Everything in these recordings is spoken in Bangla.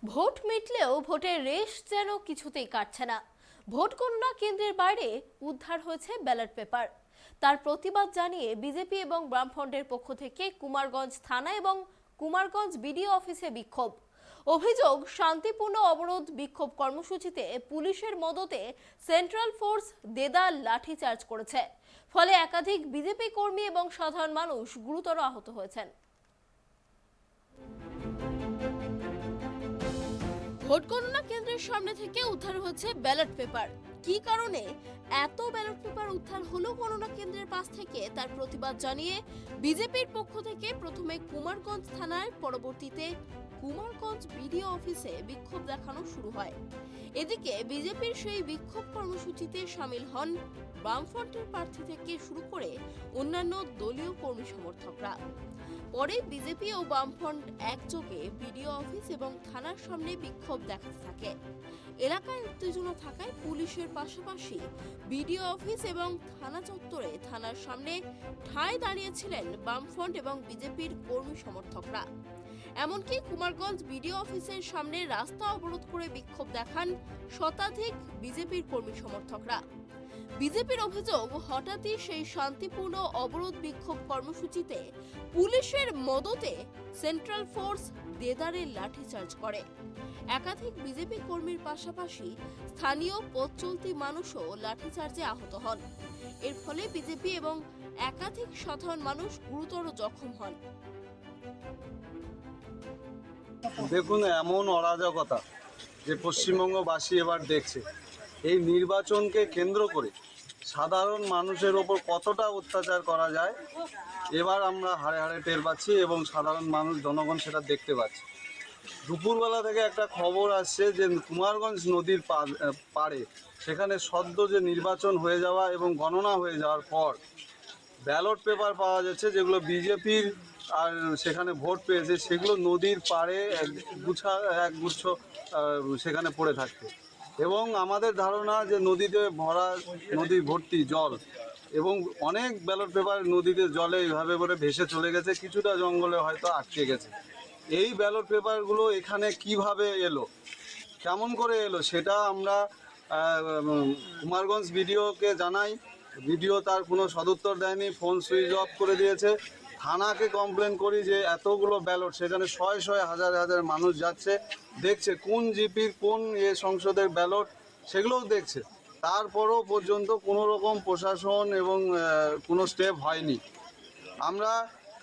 ভোট মিটলেও ভোটের রেশ যেন কিছুতেই কাটছে না। ভোট গণনা কেন্দ্রের বাইরে উদ্ধার হয়েছে ব্যালট পেপার। তার প্রতিবাদ জানিয়ে বিজেপি এবং বামফ্রন্টের পক্ষ থেকে কুমারগঞ্জ থানা এবং কুমারগঞ্জ বিডিও অফিসে বিক্ষোভ। অভিযোগ, শান্তিপূর্ণ অবরোধ বিক্ষোভ কর্মসূচিতে পুলিশের মদতে সেন্ট্রাল ফোর্স দেদার লাঠিচার্জ করেছে। ফলে একাধিক বিজেপি কর্মী এবং সাধারণ মানুষ গুরুতর আহত হয়েছেন। ভোট গণনা কেন্দ্রের সামনে থেকে উদ্ধার হচ্ছে ব্যালট পেপার। কি কারণে এত ব্যালট পেপার উদ্ধার হলো গণনা কেন্দ্রের পাশ থেকে, তার প্রতিবাদ জানিয়ে বিজেপির পক্ষ থেকে প্রথমে কুমারগঞ্জ থানায়, পরবর্তীতে কুমারগঞ্জ বিডিও অফিসে বিক্ষোভ দেখানো শুরু হয়। এদিকে বিজেপির সেই বিক্ষোভ কর্মসূচিতে সামিল হন বামফ্রন্টের প্রার্থী থেকে শুরু করে অন্যান্য দলীয় কর্মী সমর্থকরা। পরে বিজেপি ও বামফ্রন্ট একযোগে বিডিও অফিস এবং থানার সামনে বিক্ষোভ দেখাতে থাকে। এলাকায় উত্তেজনা থাকায় পুলিশের পাশাপাশি বিডিও অফিস এবং থানা চত্বরে থানার সামনে ঠায় দাঁড়িয়েছিলেন বামফ্রন্ট এবং বিজেপির কর্মী সমর্থকরা। এমনকি কুমারগঞ্জ বিডিও অফিসের সামনে রাস্তা অবরোধ করে বিক্ষোভ দেখান শতাধিক বিজেপির কর্মী সমর্থকরা। বিজেপির অভিযোগ, হঠাৎই সেই শান্তিপূর্ণ অবরোধ বিক্ষোভ কর্মসূচিতে পুলিশের মদতে সেন্ট্রাল ফোর্স দেদারের লাঠিচার্জ করে। একাধিক বিজেপি কর্মীর পাশাপাশি স্থানীয় পথ চলতি মানুষও লাঠিচার্জে আহত হন। এর ফলে বিজেপি এবং একাধিক সাধারণ মানুষ গুরুতর জখম হন। দেখুন, এমন অরাজকতা যে পশ্চিমবঙ্গবাসী এবার দেখছে, এই নির্বাচনকে কেন্দ্র করে সাধারণ মানুষের ওপর কতটা অত্যাচার করা যায় এবার আমরা হাড়ে হাড়ে টের পাচ্ছি এবং সাধারণ মানুষ, জনগণ সেটা দেখতে পাচ্ছে। দুপুরবেলা থেকে একটা খবর আসছে যে কুমারগঞ্জ নদীর পাড়ে সেখানে সদ্য যে নির্বাচন হয়ে যাওয়া এবং গণনা হয়ে যাওয়ার পর ব্যালট পেপার পাওয়া যাচ্ছে, যেগুলো বিজেপির আর সেখানে ভোট পেয়েছে, সেগুলো নদীর পাড়ে একগুচ্ছ সেখানে পড়ে থাকতে। এবং আমাদের ধারণা যে নদীতে ভরা, নদী ভর্তি জল এবং অনেক ব্যালট পেপার নদীতে জলে এইভাবে করে ভেসে চলে গেছে, কিছুটা জঙ্গলে হয়তো আটকে গেছে। এই ব্যালট পেপারগুলো এখানে কিভাবে এলো, কেমন করে এলো, সেটা আমরা কুমারগঞ্জ বিডিওকে জানাই। বিডিও তার কোনো সদুত্তর দেয়নি, ফোন সুইচ অফ করে দিয়েছে। থানাকে কমপ্লেন করি যে এতগুলো ব্যালট, সেখানে শয়ে শয়ে হাজার হাজার মানুষ যাচ্ছে, দেখছে কোন জিপির কোন সংসদের ব্যালট, সেগুলোও দেখছে। তারপরও পর্যন্ত কোনো রকম প্রশাসন এবং কোনো স্টেপ হয়নি। আমরা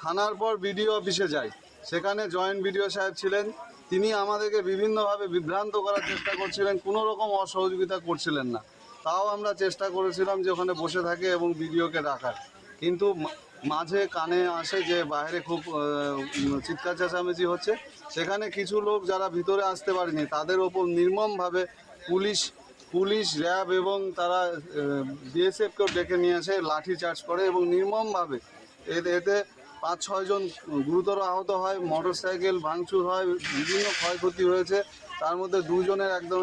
থানার পর বিডিও অফিসে যাই, সেখানে জয়েন্ট বিডিও সাহেব ছিলেন, তিনি আমাদেরকে বিভিন্নভাবে বিভ্রান্ত করার চেষ্টা করছিলেন, কোনো রকম অসহযোগিতা করছিলেন না। তাও আমরা চেষ্টা করেছিলাম যে ওখানে বসে থাকে এবং বিডিওকে ডাকার, কিন্তু মাঝে কানে আসে যে বাইরে খুব চিৎকার চেঁচামেচি হচ্ছে। সেখানে কিছু লোক যারা ভিতরে আসতে পারেনি, তাদের ওপর নির্মমভাবে পুলিশ, র্যাব এবং তারা বিএসএফকেও ডেকে নিয়ে আসে, লাঠিচার্জ করে এবং নির্মমভাবে এতে 5-6 জন গুরুতর আহত হয়, মোটরসাইকেল ভাঙচুর হয়, বিভিন্ন ক্ষয়ক্ষতি হয়েছে। তার মধ্যে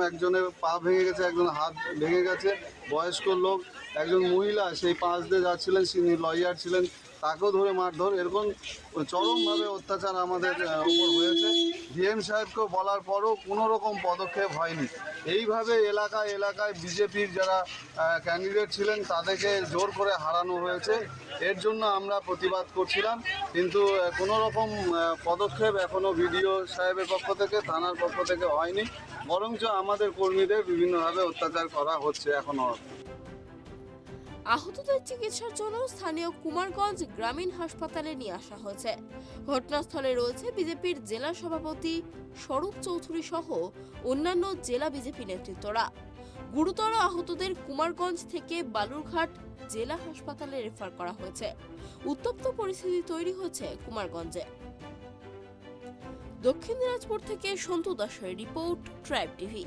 একজনের পা ভেঙে গেছে, একজন হাত ভেঙে গেছে। বয়স্ক লোক, একজন মহিলা সেই পাশ দিয়ে যাচ্ছিলেন, তিনি লয়ার ছিলেন, তাকেও ধরে মারধর, এরকম চরমভাবে অত্যাচার আমাদের উপর হয়েছে। ডিএম সাহেবকে বলার পরও কোনো রকম পদক্ষেপ হয়নি। এইভাবে এলাকায় বিজেপির যারা ক্যান্ডিডেট ছিলেন তাদেরকে জোর করে হারানো হয়েছে। এর জন্য আমরা প্রতিবাদ করছিলাম, কিন্তু কোনো রকম পদক্ষেপ এখনও বিডিও সাহেবের পক্ষ থেকে, থানার পক্ষ থেকে হয়নি, বরঞ্চ আমাদের কর্মীদের বিভিন্নভাবে অত্যাচার করা হচ্ছে এখনও। আহতদের চিকিৎসার জন্য স্থানীয় কুমারগঞ্জ গ্রামীণ হাসপাতালে নিয়ে আসা হয়েছে। ঘটনাস্থলে রয়েছে বিজেপির জেলা সভাপতি স্বরূপ চৌধুরী সহ অন্যান্য জেলা বিজেপি নেতৃত্বরা। গুরুতর আহতদের কুমারগঞ্জ থেকে বালুরঘাট জেলা হাসপাতালে রেফার করা হয়েছে। উত্তপ্ত পরিস্থিতি তৈরি হয়েছে কুমারগঞ্জে। দক্ষিণ দিনাজপুর থেকে সন্তু দাসের রিপোর্ট, ট্রাইব টিভি।